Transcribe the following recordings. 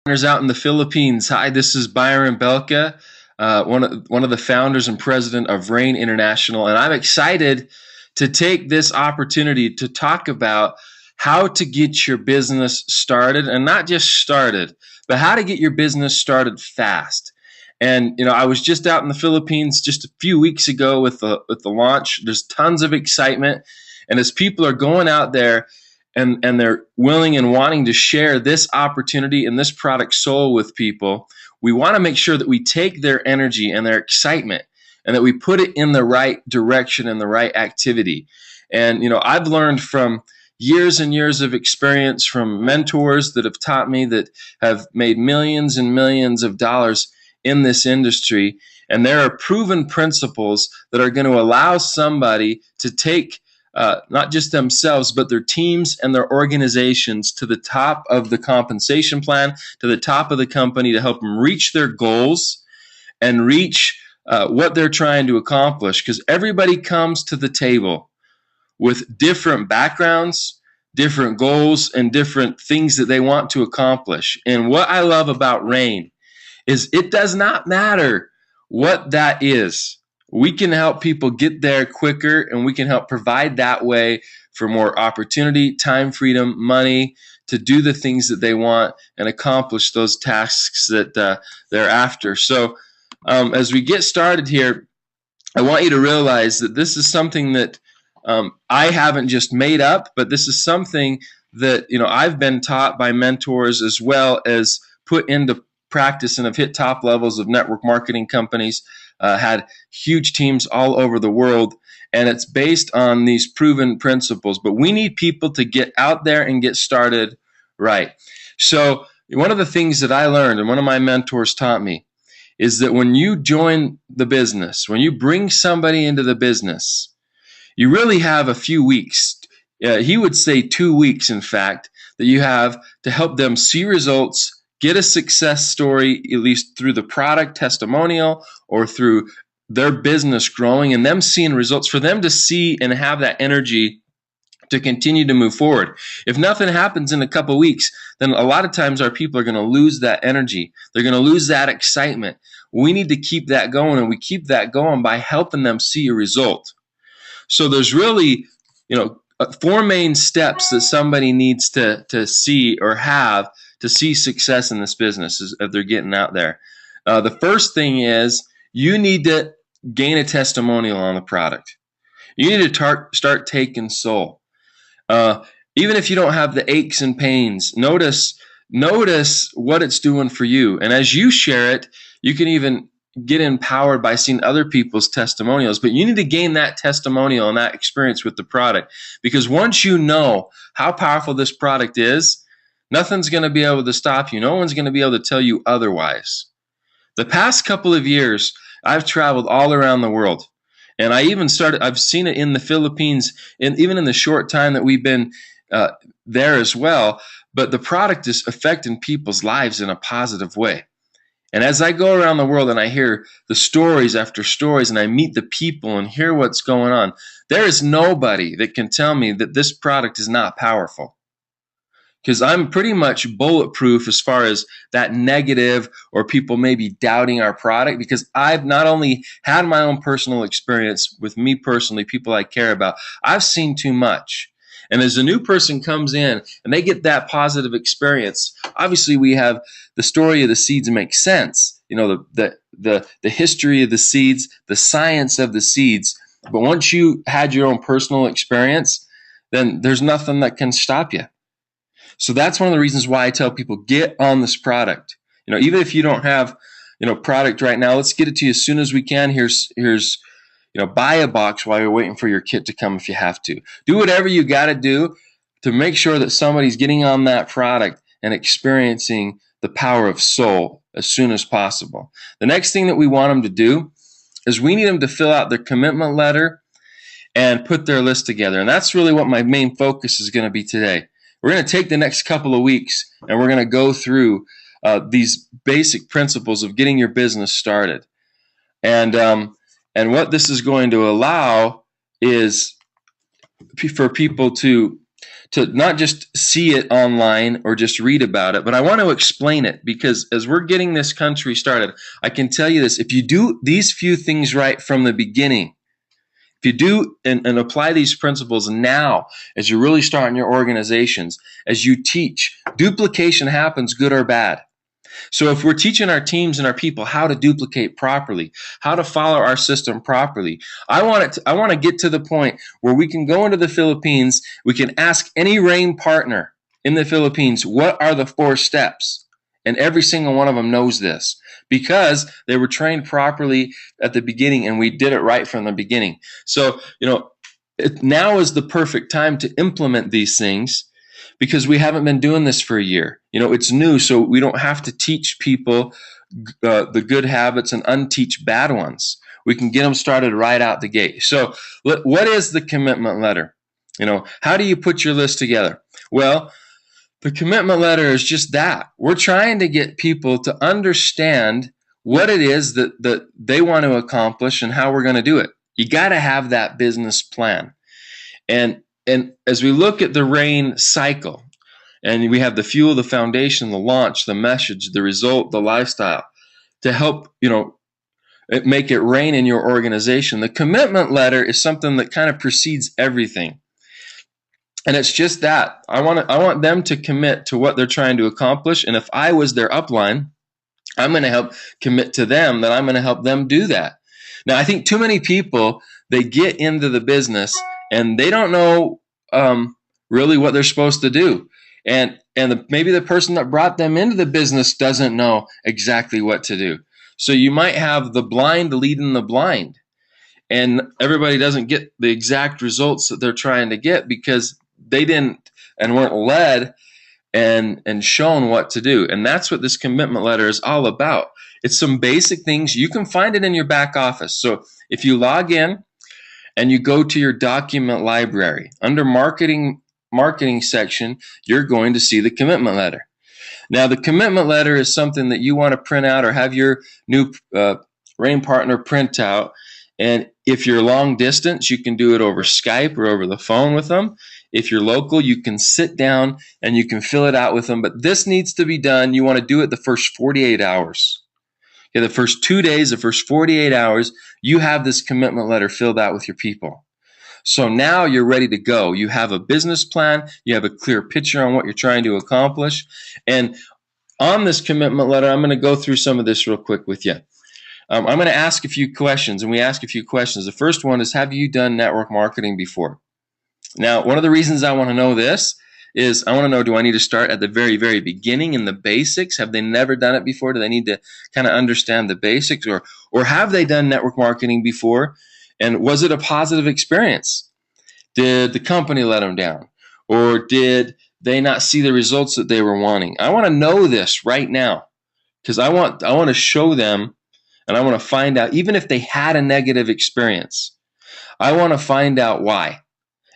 Out in the Philippines. Hi, this is Byron Belka, one of the founders and president of Rain International, and I'm excited to take this opportunity to talk about how to get your business started, and not just started, but how to get your business started fast. And I was just out in the Philippines just a few weeks ago with the launch. There's tons of excitement, and as people are going out there and they're willing and wanting to share this opportunity and this product soul with people, we want to make sure that we take their energy and their excitement and that we put it in the right direction and the right activity. And I've learned from years and years of experience from mentors that have taught me, that have made millions and millions of dollars in this industry. And there are proven principles that are going to allow somebody to take not just themselves, but their teams and their organizations to the top of the compensation plan, to the top of the company, to help them reach their goals and reach what they're trying to accomplish. Because everybody comes to the table with different backgrounds, different goals, and different things that they want to accomplish. And what I love about Rain is it does not matter what that is. We can help people get there quicker, and we can help provide that way for more opportunity, time, freedom, money to do the things that they want and accomplish those tasks that they're after. So as we get started here, I want you to realize that this is something that I haven't just made up, but this is something that I've been taught by mentors as well as put into practice, and have hit top levels of network marketing companies. Had huge teams all over the world, and it's based on these proven principles. But we need people to get out there and get started right. So one of the things that I learned, and one of my mentors taught me, is that when you join the business, when you bring somebody into the business, you really have a few weeks. He would say 2 weeks, in fact, that you have to help them see results, get a success story, at least through the product testimonial or through their business growing and them seeing results, for them to see and have that energy to continue to move forward. If nothing happens in a couple of weeks, then a lot of times our people are going to lose that energy. They're going to lose that excitement. We need to keep that going, and we keep that going by helping them see a result. So there's really, 4 main steps that somebody needs to see or have to see success in this business if they're getting out there. The first thing is you need to gain a testimonial on the product. You need to start taking soul. Even if you don't have the aches and pains, notice what it's doing for you. And as you share it, you can even get empowered by seeing other people's testimonials. But you need to gain that testimonial and that experience with the product. Because once you know how powerful this product is, nothing's going to be able to stop you. No one's going to be able to tell you otherwise. The past couple of years, I've traveled all around the world. And I've seen it in the Philippines, and even in the short time that we've been there as well. But the product is affecting people's lives in a positive way. And as I go around the world and I hear the stories after stories, and I meet the people and hear what's going on, there is nobody that can tell me that this product is not powerful. Because I'm pretty much bulletproof as far as that negative or people maybe doubting our product, because I've not only had my own personal experience with me personally, people I care about, I've seen too much. And as a new person comes in and they get that positive experience, obviously we have the story of the seeds makes sense. The history of the seeds, the science of the seeds. But once you had your own personal experience, then there's nothing that can stop you. So that's one of the reasons why I tell people, get on this product. Even if you don't have, product right now, let's get it to you as soon as we can. Here's buy a box while you're waiting for your kit to come if you have to. Do whatever you got to do to make sure that somebody's getting on that product and experiencing the power of soul as soon as possible. The next thing that we want them to do is we need them to fill out their commitment letter and put their list together. And that's really what my main focus is going to be today. We're going to take the next couple of weeks and we're going to go through these basic principles of getting your business started. And what this is going to allow is for people to to not just see it online or just read about it, but I want to explain it, because as we're getting this country started, I can tell you this: if you do these few things right from the beginning, if you do and apply these principles now, as you're really starting your organizations, as you teach, duplication happens, good or bad. So if we're teaching our teams and our people how to duplicate properly, how to follow our system properly, I want to get to the point where we can go into the Philippines, we can ask any RAIN partner in the Philippines, what are the 4 steps? And every single one of them knows this, because they were trained properly at the beginning and we did it right from the beginning. So, now is the perfect time to implement these things, because we haven't been doing this for a year. It's new, so we don't have to teach people the good habits and unteach bad ones. We can get them started right out the gate. So what is the commitment letter? How do you put your list together? Well, the commitment letter is just that. We're trying to get people to understand what it is that they want to accomplish and how we're going to do it. You got to have that business plan. And as we look at the RAIN cycle, and we have the fuel, the foundation, the launch, the message, the result, the lifestyle, to help make it rain in your organization. The commitment letter is something that kind of precedes everything, and it's just that I want them to commit to what they're trying to accomplish. And if I was their upline, I'm going to help commit to them that I'm going to help them do that. Now, I think too many people, they get into the business and they don't know really what they're supposed to do. And maybe the person that brought them into the business doesn't know exactly what to do. So you might have the blind leading the blind, and everybody doesn't get the exact results that they're trying to get because they didn't and weren't led and shown what to do. And that's what this commitment letter is all about. It's some basic things. You can find it in your back office. So if you log in and you go to your document library, under marketing section, you're going to see the commitment letter. Now, the commitment letter is something that you want to print out or have your new RAIN partner print out. And if you're long distance, you can do it over Skype or over the phone with them. If you're local, you can sit down and you can fill it out with them. But this needs to be done. You want to do it the first 48 hours. Okay, the first 2 days, the first 48 hours, you have this commitment letter filled out with your people. So now you're ready to go. You have a business plan. You have a clear picture on what you're trying to accomplish. And on this commitment letter, I'm going to go through some of this real quick with you. I'm going to ask a few questions, and we ask a few questions. The first one is, have you done network marketing before? Now, one of the reasons I want to know this is I want to know, do I need to start at the very, very beginning in the basics? Have they never done it before? Do they need to kind of understand the basics? Or have they done network marketing before? And was it a positive experience? Did the company let them down? Or did they not see the results that they were wanting? I want to know this right now, because I want to show them, and I want to find out, even if they had a negative experience, I want to find out why.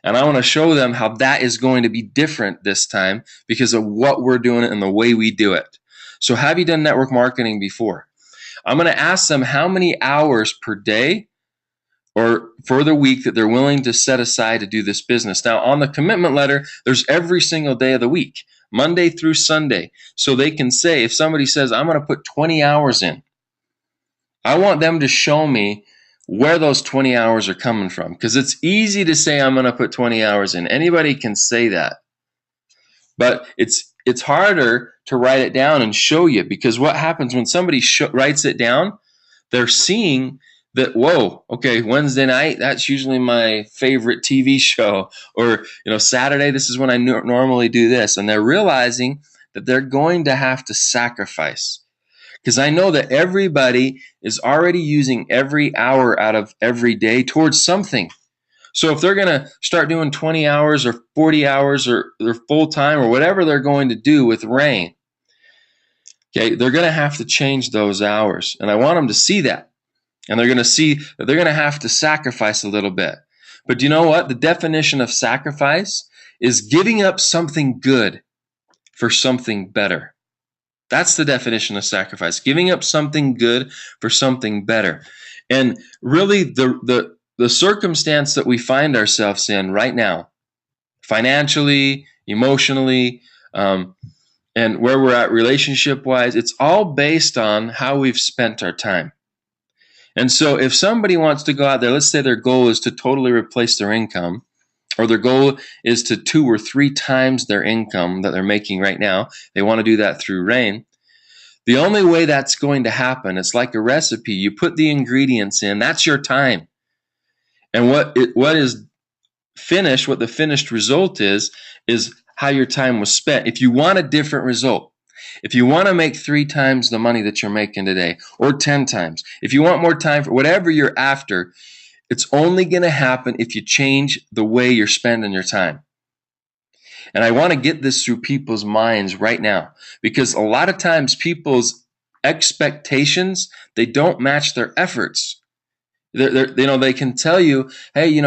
And I want to show them how that is going to be different this time because of what we're doing and the way we do it. So have you done network marketing before? I'm going to ask them how many hours per day or for the week that they're willing to set aside to do this business. Now, on the commitment letter, there's every single day of the week, Monday through Sunday. So they can say, if somebody says, I'm going to put 20 hours in, I want them to show me where those 20 hours are coming from, because it's easy to say I'm going to put 20 hours in. Anybody can say that. But it's harder to write it down and show you, because what happens when somebody writes it down, they're seeing that, whoa, okay, Wednesday night, that's usually my favorite TV show. Or, Saturday, this is when I normally do this. And they're realizing that they're going to have to sacrifice. Because I know that everybody is already using every hour out of every day towards something. So if they're going to start doing 20 hours or 40 hours or they're full-time or whatever they're going to do with RAIN, okay, they're going to have to change those hours. And I want them to see that. And they're going to see that they're going to have to sacrifice a little bit. But do you know what? The definition of sacrifice is giving up something good for something better. That's the definition of sacrifice, giving up something good for something better. And really the circumstance that we find ourselves in right now, financially, emotionally, and where we're at relationship-wise. It's all based on how we've spent our time. And so if somebody wants to go out there, let's say their goal is to totally replace their income, or their goal is to 2 or 3 times their income that they're making right now, they want to do that through RAIN. The only way that's going to happen, it's like a recipe. You put the ingredients in, that's your time. And what is finished, what the finished result is how your time was spent. If you want a different result, if you want to make 3 times the money that you're making today, or 10 times, if you want more time for whatever you're after, it's only going to happen if you change the way you're spending your time. And I want to get this through people's minds right now, because a lot of times people's expectations, they don't match their efforts. They can tell you, hey,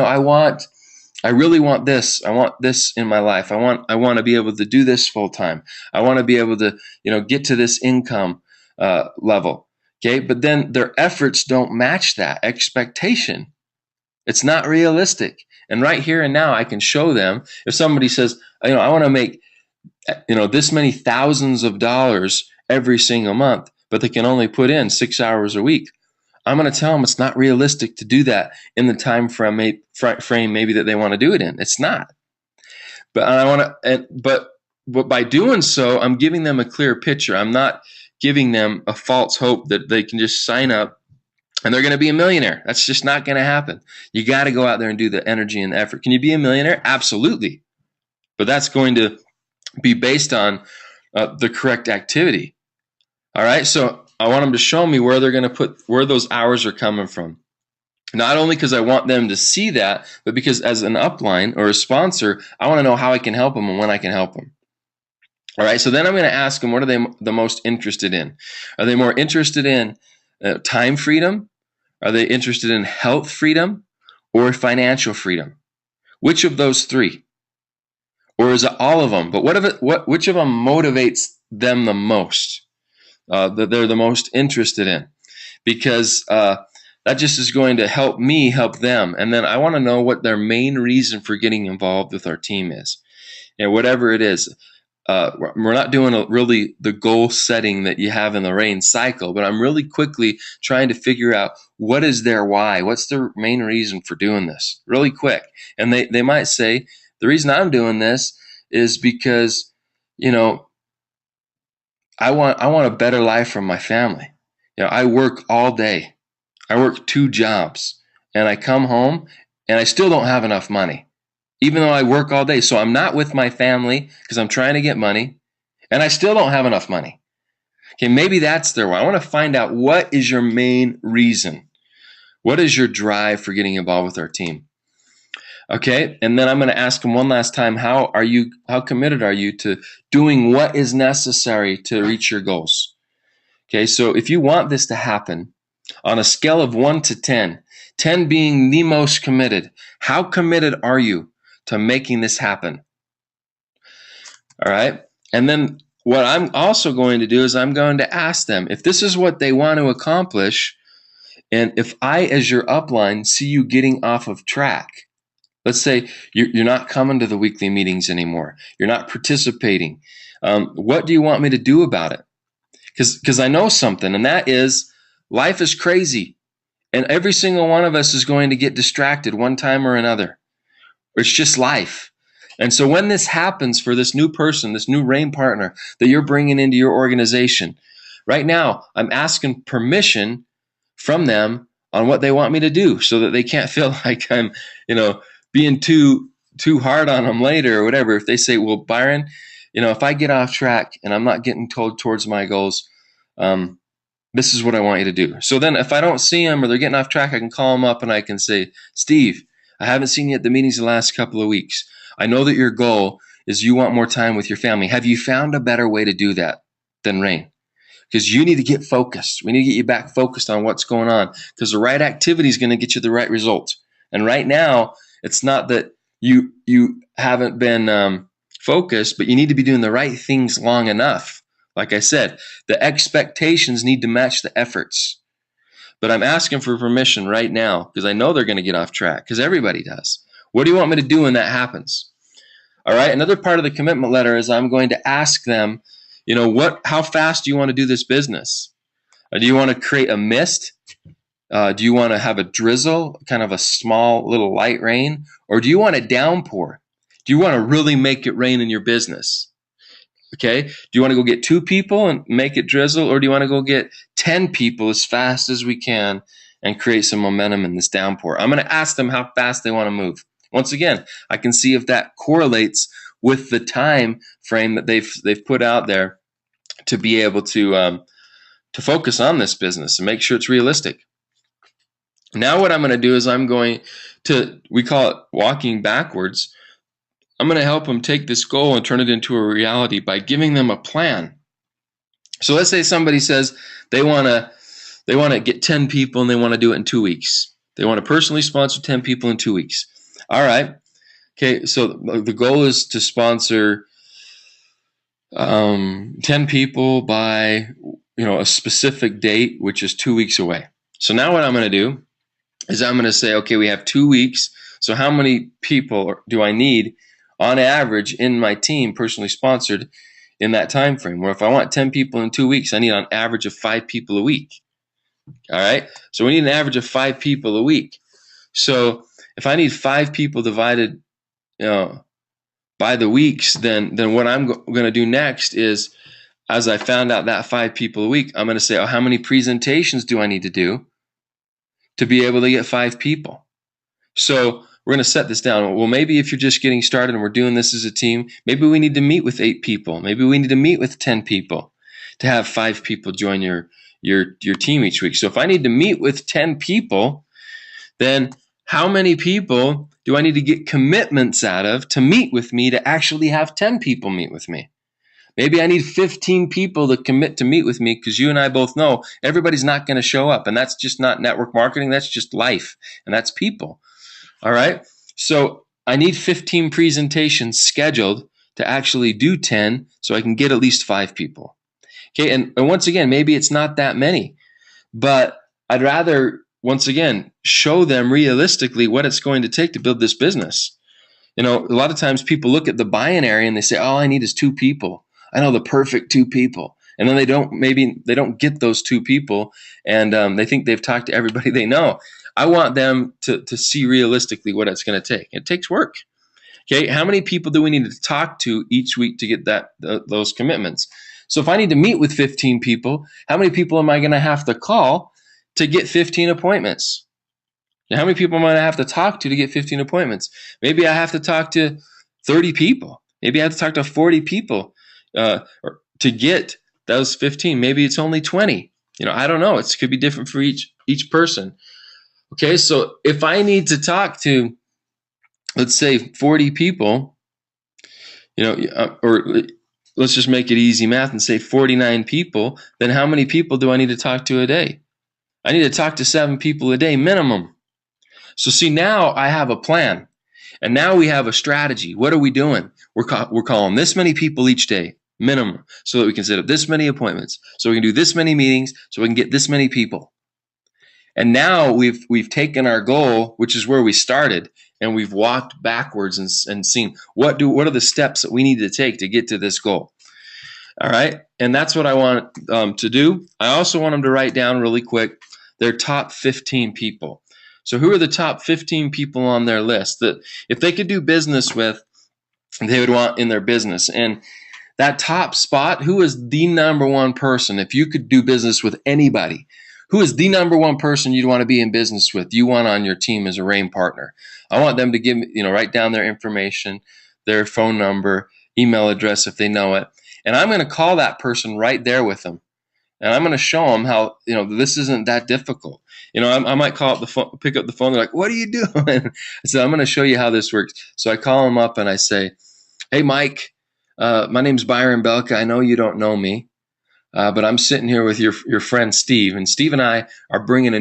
I really want this. I want this in my life. I want to be able to do this full time. I want to be able to, get to this income level. Okay, but then their efforts don't match that expectation. It's not realistic. And right here and now, I can show them. If somebody says, I want to make, this many thousands of dollars every single month, but they can only put in 6 hours a week, I'm going to tell them it's not realistic to do that in the time frame maybe that they want to do it in. It's not. But by doing so, I'm giving them a clear picture. I'm not giving them a false hope that they can just sign up and they're going to be a millionaire. That's just not going to happen. You got to go out there and do the energy and the effort. Can you be a millionaire? Absolutely. But that's going to be based on the correct activity. All right. So I want them to show me where they're going to put, where those hours are coming from. Not only because I want them to see that, but because as an upline or a sponsor, I want to know how I can help them and when I can help them. All right. So then I'm going to ask them, what are they the most interested in? Are they more interested in time freedom? Are they interested in health freedom or financial freedom? Which of those 3? Or is it all of them? But which of them motivates them the most? That they're the most interested in, because that just is going to help me help them. And then I want to know what their main reason for getting involved with our team is. Whatever it is, we're not doing really the goal setting that you have in the RAIN cycle, but I'm really quickly trying to figure out what is their why, what's their main reason for doing this, really quick. And they might say, the reason I'm doing this is because, I want a better life for my family. I work all day. I work 2 jobs, and I come home and I still don't have enough money, even though I work all day. So I'm not with my family because I'm trying to get money, and I still don't have enough money. Okay, maybe that's their why. I want to find out, what is your main reason? What is your drive for getting involved with our team? Okay, and then I'm going to ask them one last time, how committed are you to doing what is necessary to reach your goals? Okay, so if you want this to happen, on a scale of 1 to 10, 10 being the most committed, how committed are you to making this happen? All right, and then what I'm also going to do is I'm going to ask them if this is what they want to accomplish, and if I, as your upline, see you getting off of track. Let's say you're not coming to the weekly meetings anymore. You're not participating. What do you want me to do about it? Because I know something, and that is, life is crazy. And every single one of us is going to get distracted one time or another. It's just life. And so when this happens for this new person, this new RAIN partner that you're bringing into your organization, right now, I'm asking permission from them on what they want me to do, so that they can't feel like I'm, being too hard on them later or whatever. If they say, well, Byron, if I get off track and I'm not getting towards my goals, this is what I want you to do. So then if I don't see them or they're getting off track, I can call them up and I can say, Steve, I haven't seen you at the meetings the last couple of weeks. I know that your goal is you want more time with your family. Have you found a better way to do that than RAIN? Because you need to get focused. We need to get you back focused on what's going on, because the right activity is going to get you the right result. And right now, it's not that you haven't been focused, but you need to be doing the right things long enough. Like I said, the expectations need to match the efforts. But I'm asking for permission right now, because I know they're going to get off track, because everybody does. What do you want me to do when that happens? All right. Another part of the commitment letter is I'm going to ask them, how fast do you want to do this business? Do you want to create a mist? Do you want to have a drizzle, kind of a small little light rain? Or do you want a downpour? Do you want to really make it rain in your business? Okay. Do you want to go get 2 people and make it drizzle? Or do you want to go get 10 people as fast as we can and create some momentum in this downpour? I'm going to ask them how fast they want to move. Once again, I can see if that correlates with the time frame that they've put out there to be able to focus on this business and make sure it's realistic. Now what I'm going to do is I'm going to, we call it walking backwards. I'm going to help them take this goal and turn it into a reality by giving them a plan. So let's say somebody says they want to get 10 people and they want to do it in 2 weeks. They want to personally sponsor 10 people in 2 weeks. All right. Okay. So the goal is to sponsor 10 people by, a specific date, which is 2 weeks away. So now what I'm going to do is I'm going to say, okay, we have 2 weeks. So how many people do I need on average in my team personally sponsored in that time frame? Where if I want 10 people in 2 weeks, I need an average of 5 people a week. All right. So we need an average of 5 people a week. So if I need 5 people divided, by the weeks, then what I'm going to do next is, as I found out that 5 people a week, I'm going to say, how many presentations do I need to do to be able to get 5 people? So we're going to set this down. Well, maybe if you're just getting started and we're doing this as a team, maybe we need to meet with 8 people. Maybe we need to meet with 10 people to have 5 people join your team each week. So if I need to meet with 10 people, then how many people do I need to get commitments out of to meet with me to actually have 10 people meet with me? Maybe I need 15 people to commit to meet with me, because you and I both know everybody's not going to show up. And that's just not network marketing. That's just life. And that's people. All right. So I need 15 presentations scheduled to actually do 10 so I can get at least 5 people. Okay. And once again, maybe it's not that many, but I'd rather, once again, show them realistically what it's going to take to build this business. A lot of times people look at the binary and they say, all I need is 2 people. I know the perfect 2 people. And then they don't get those 2 people, and they think they've talked to everybody they know. I want them to see realistically what it's going to take. It takes work. Okay. How many people do we need to talk to each week to get those commitments? So if I need to meet with 15 people, how many people am I going to have to call to get 15 appointments? Now, how many people am I going to have to talk to get 15 appointments? Maybe I have to talk to 30 people. Maybe I have to talk to 40 people to get those 15. Maybe it's only 20. I don't know. It could be different for each person. Okay, so if I need to talk to, let's say, 40 people, or let's just make it easy math and say 49 people, then how many people do I need to talk to a day? I need to talk to 7 people a day minimum. So see, now I have a plan, and now we have a strategy. What are we doing? We're calling this many people each day minimum, so that we can set up this many appointments, so we can do this many meetings, so we can get this many people. And now we've taken our goal, which is where we started, and we've walked backwards and seen what are the steps that we need to take to get to this goal. All right, and that's what I want to do. I also want them to write down really quick their top 15 people. So who are the top 15 people on their list that if they could do business with, they would want in their business? And that top spot, who is the number one person? If you could do business with anybody, who is the number one person you'd want to be in business with, you want on your team as a RAIN partner? I want them to give me, write down their information, their phone number, email address if they know it. And I'm going to call that person right there with them. And I'm going to show them how, this isn't that difficult. I might call up the phone, pick up the phone. They're like, what are you doing? I said, I'm going to show you how this works. So I call them up and I say, hey, Mike, my name's Byron Belka. I know you don't know me, but I'm sitting here with your friend Steve. And Steve and I are bringing a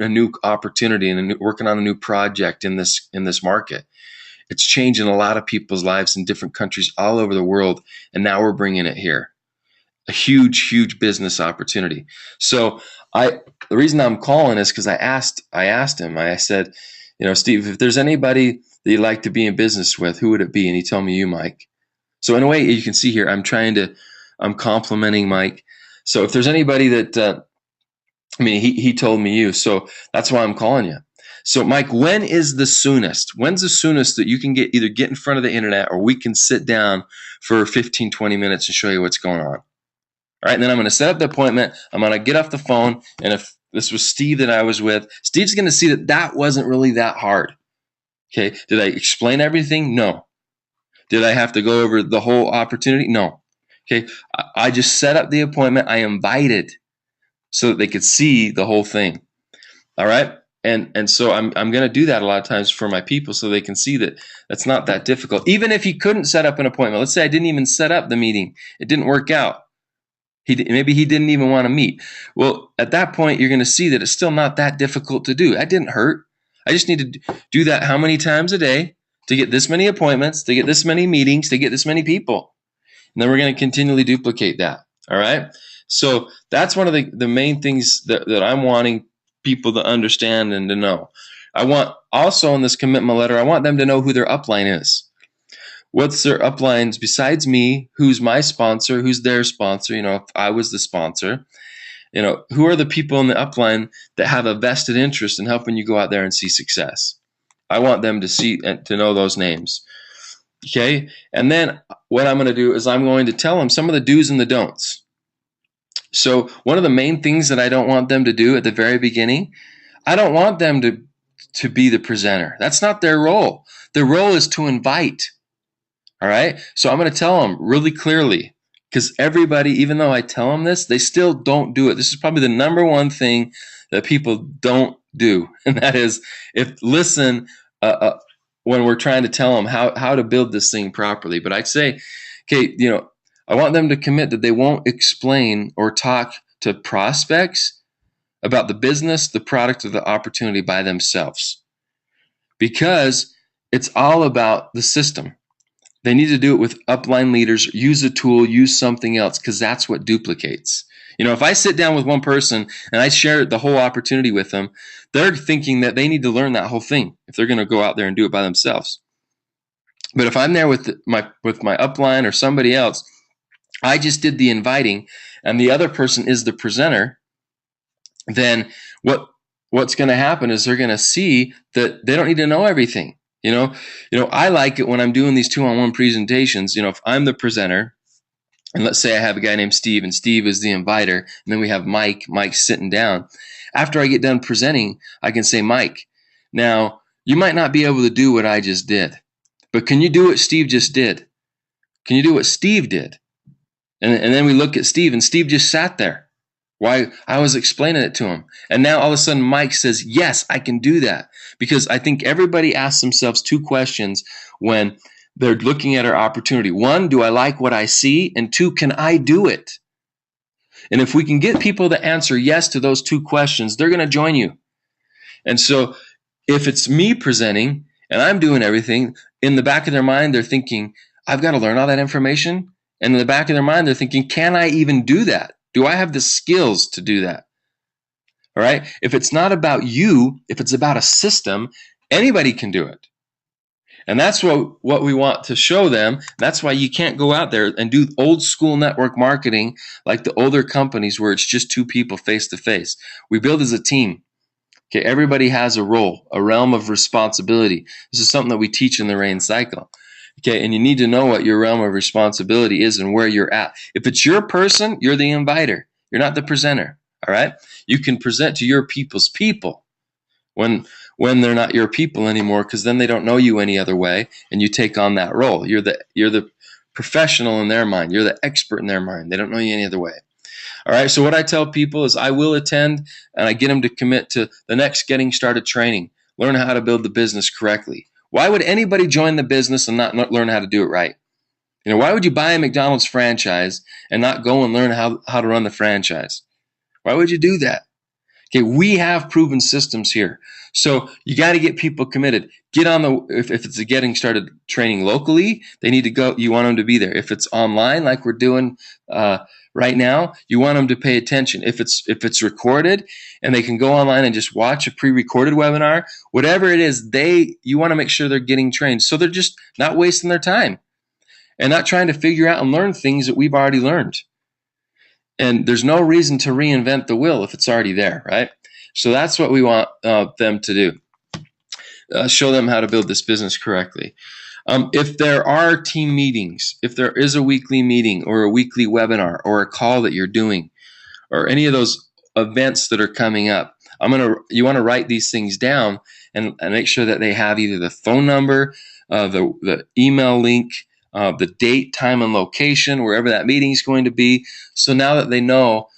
new opportunity and working on a new project in this market. It's changing a lot of people's lives in different countries all over the world. And now we're bringing it here. A huge, huge business opportunity. So the reason I'm calling is because I asked him, I said, Steve, if there's anybody that you'd like to be in business with, who would it be? And he told me you, Mike. So in a way, you can see here, I'm complimenting Mike. So if there's anybody that, he told me you. So that's why I'm calling you. So Mike, when is the soonest? When's the soonest that you can either get in front of the internet or we can sit down for 15, 20 minutes and show you what's going on? All right. And then I'm going to set up the appointment. I'm going to get off the phone. And if this was Steve that I was with, Steve's going to see that wasn't really that hard. Okay. Did I explain everything? No. Did I have to go over the whole opportunity? No. Okay. I just set up the appointment. I invited so that they could see the whole thing. All right. And so I'm going to do that a lot of times for my people so they can see that that's not that difficult. Even if he couldn't set up an appointment, let's say I didn't even set up the meeting. It didn't work out. Maybe he didn't even want to meet. Well, at that point, you're going to see that it's still not that difficult to do. That didn't hurt. I just need to do that how many times a day to get this many appointments, to get this many meetings, to get this many people. And then we're going to continually duplicate that. All right. So that's one of the main things that I'm wanting people to understand and to know. I want also in this commitment letter, I want them to know who their upline is. What's their uplines besides me? Who's my sponsor? Who's their sponsor? If I was the sponsor, who are the people in the upline that have a vested interest in helping you go out there and see success? I want them to see and to know those names. Okay. And then what I'm going to do is I'm going to tell them some of the do's and the don'ts. So one of the main things that I don't want them to do at the very beginning, I don't want them to be the presenter. That's not their role. Their role is to invite. All right. So I'm going to tell them really clearly, because everybody, even though I tell them this, they still don't do it. This is probably the number one thing that people don't do. And that is listen when we're trying to tell them how to build this thing properly. But I'd say, okay, I want them to commit that they won't explain or talk to prospects about the business, the product, or the opportunity by themselves, because it's all about the system. They need to do it with upline leaders, use a tool, use something else, because that's what duplicates. If I sit down with one person and I share the whole opportunity with them, they're thinking that they need to learn that whole thing if they're going to go out there and do it by themselves. But if I'm there with my upline or somebody else, I just did the inviting and the other person is the presenter, then what's going to happen is they're going to see that they don't need to know everything. I like it when I'm doing these 2-on-1 presentations. If I'm the presenter, and let's say I have a guy named Steve, and Steve is the inviter, and then we have Mike sitting down. After I get done presenting, I can say, Mike, now you might not be able to do what I just did, but can you do what Steve just did? Can you do what Steve did? And then we look at Steve, and Steve just sat there while I was explaining it to him. And now all of a sudden Mike says, yes, I can do that. Because I think everybody asks themselves two questions when they're looking at our opportunity. One, do I like what I see? And two, can I do it? And if we can get people to answer yes to those two questions, they're going to join you. And so if it's me presenting and I'm doing everything, in the back of their mind, they're thinking, I've got to learn all that information. And in the back of their mind, they're thinking, can I even do that? Do I have the skills to do that? All right. If it's not about you, if it's about a system, anybody can do it. And that's what we want to show them. That's why you can't go out there and do old school network marketing like the older companies where it's just two people face to face. We build as a team. Okay. Everybody has a role, a realm of responsibility. This is something that we teach in the RAIN cycle. Okay, and you need to know what your realm of responsibility is and where you're at. If it's your person, you're the inviter. You're not the presenter. All right? You can present to your people's people when they're not your people anymore, because then they don't know you any other way, and you take on that role. You're the professional in their mind. You're the expert in their mind. They don't know you any other way. All right, so what I tell people is I will attend, and I get them to commit to the next Getting Started training, learn how to build the business correctly. Why would anybody join the business and not learn how to do it right? Why would you buy a McDonald's franchise and not go and learn how to run the franchise? Why would you do that? Okay, we have proven systems here. So you got to get people committed. Get on the, if it's a getting started training locally, they need to go, you want them to be there. If it's online, like we're doing right now, you want them to pay attention. If it's recorded and they can go online and just watch a pre-recorded webinar, whatever it is, you want to make sure they're getting trained. So they're just not wasting their time and not trying to figure out and learn things that we've already learned. And there's no reason to reinvent the wheel if it's already there, right? So that's what we want them to do. Show them how to build this business correctly. If there are team meetings, if there is a weekly meeting or a weekly webinar or a call that you're doing or any of those events that are coming up, you want to write these things down and make sure that they have either the phone number, the email link, the date, time, and location, wherever that meeting is going to be. So now that they know,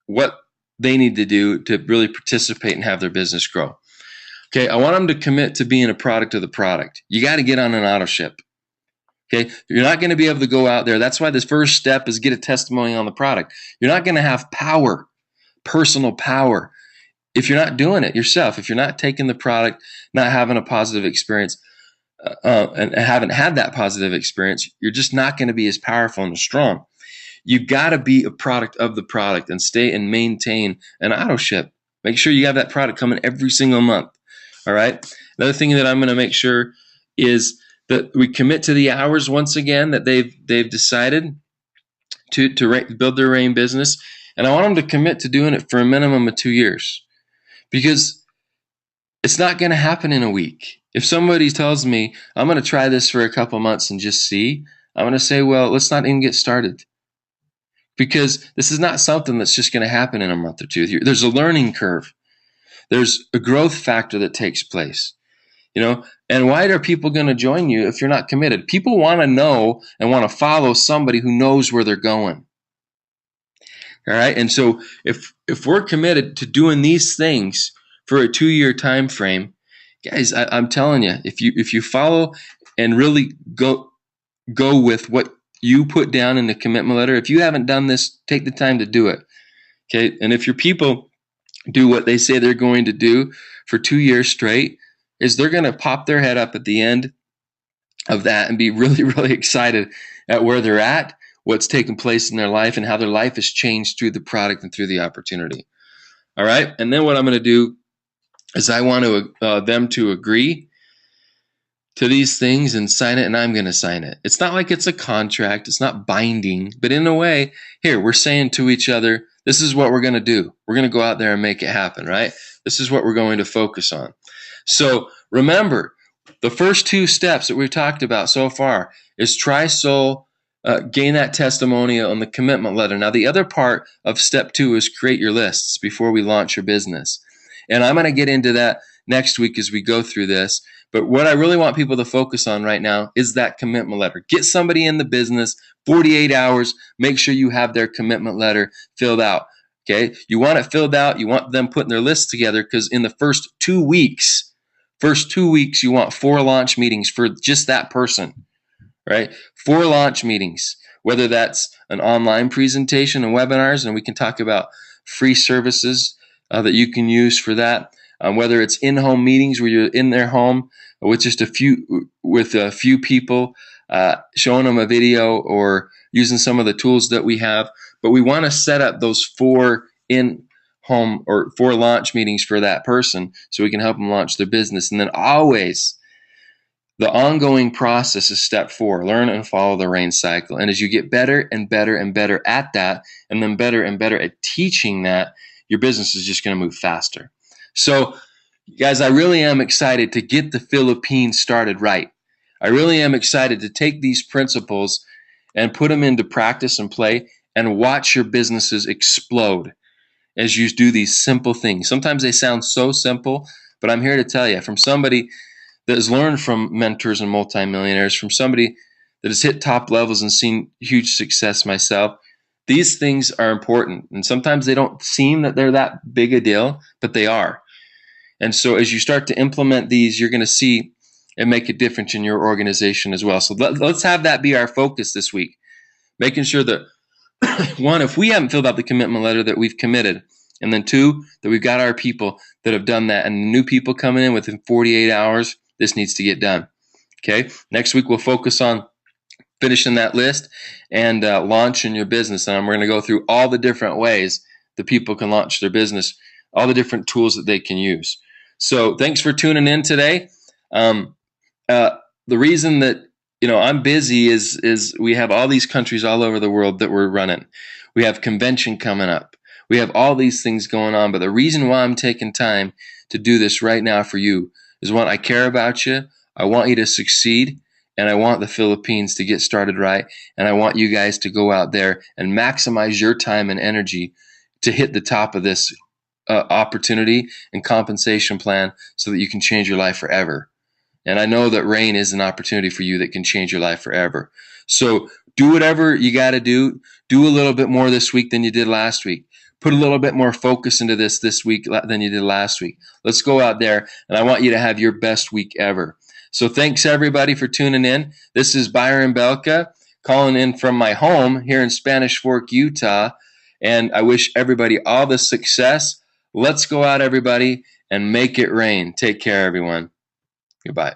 what they need to do to really participate and have their business grow. Okay, I want them to commit to being a product of the product. You got to get on an auto ship. Okay, you're not going to be able to go out there. That's why this first step is get a testimony on the product. You're not going to have power, personal power, if you're not doing it yourself, if you're not taking the product, not having a positive experience, and haven't had that positive experience, you're just not going to be as powerful and as strong. You've got to be a product of the product and stay and maintain an auto ship. Make sure you have that product coming every single month. All right. Another thing that I'm going to make sure is that we commit to the hours once again that they've decided to build their RAIN business, and I want them to commit to doing it for a minimum of 2 years, because it's not going to happen in a week. If somebody tells me I'm going to try this for a couple months and just see, I'm going to say, well, let's not even get started, because this is not something that's just going to happen in a month or two. There's a learning curve. There's a growth factor that takes place, and why are people going to join you if you're not committed? People want to know and want to follow somebody who knows where they're going. All right. And so if we're committed to doing these things for a 2-year time frame, guys, I'm telling you, if you follow and really go with what you put down in the commitment letter, if you haven't done this, take the time to do it. Okay. And if your people do what they say they're going to do for 2 years straight, is they're going to pop their head up at the end of that and be really, really excited at where they're at, what's taken place in their life, and how their life has changed through the product and through the opportunity. All right. And then what I'm going to do is I want them to agree to these things and sign it, and I'm going to sign it. It's not like it's a contract. It's not binding, but in a way, here, we're saying to each other, this is what we're going to do. We're going to go out there and make it happen, right? This is what we're going to focus on. So remember, the first 2 steps that we've talked about so far is try soul, gain that testimonial and the commitment letter. Now, the other part of step 2 is create your lists before we launch your business. And I'm going to get into that next week as we go through this. But what I really want people to focus on right now is that commitment letter. Get somebody in the business, 48 hours, make sure you have their commitment letter filled out. Okay? You want it filled out. You want them putting their lists together, because in the first 2 weeks, you want 4 launch meetings for just that person, right? 4 launch meetings, whether that's an online presentation and webinars, and we can talk about free services that you can use for that. Whether it's in-home meetings where you're in their home with just a few people, showing them a video or using some of the tools that we have. But we want to set up those 4 in-home or 4 launch meetings for that person so we can help them launch their business. And then always the ongoing process is step 4, learn and follow the RAIN cycle. And as you get better and better and better at that, and then better and better at teaching that, your business is just going to move faster. So, guys, I really am excited to get the Philippines started right. I really am excited to take these principles and put them into practice and play and watch your businesses explode as you do these simple things. Sometimes they sound so simple, but I'm here to tell you, from somebody that has learned from mentors and multimillionaires, from somebody that has hit top levels and seen huge success myself, these things are important. And sometimes they don't seem that they're that big a deal, but they are. And so as you start to implement these, you're going to see it make a difference in your organization as well. So let's have that be our focus this week. Making sure that, one, if we haven't filled out the commitment letter, that we've committed. And then 2, that we've got our people that have done that. And the new people coming in within 48 hours, this needs to get done. Okay. Next week, we'll focus on finishing that list and launching your business. And we're going to go through all the different ways that people can launch their business, all the different tools that they can use. So thanks for tuning in today. The reason that I'm busy is we have all these countries all over the world that we're running. We have convention coming up. We have all these things going on. But the reason why I'm taking time to do this right now for you is, one, I care about you. I want you to succeed. And I want the Philippines to get started right. And I want you guys to go out there and maximize your time and energy to hit the top of this opportunity and compensation plan so that you can change your life forever. And I know that rain is an opportunity for you that can change your life forever. So do whatever you got to do. Do a little bit more this week than you did last week. Put a little bit more focus into this week than you did last week. Let's go out there, and I want you to have your best week ever. So thanks, everybody, for tuning in. This is Byron Belka calling in from my home here in Spanish Fork, Utah, and I wish everybody all the success. Let's go out, everybody, and make it rain. Take care, everyone. Goodbye.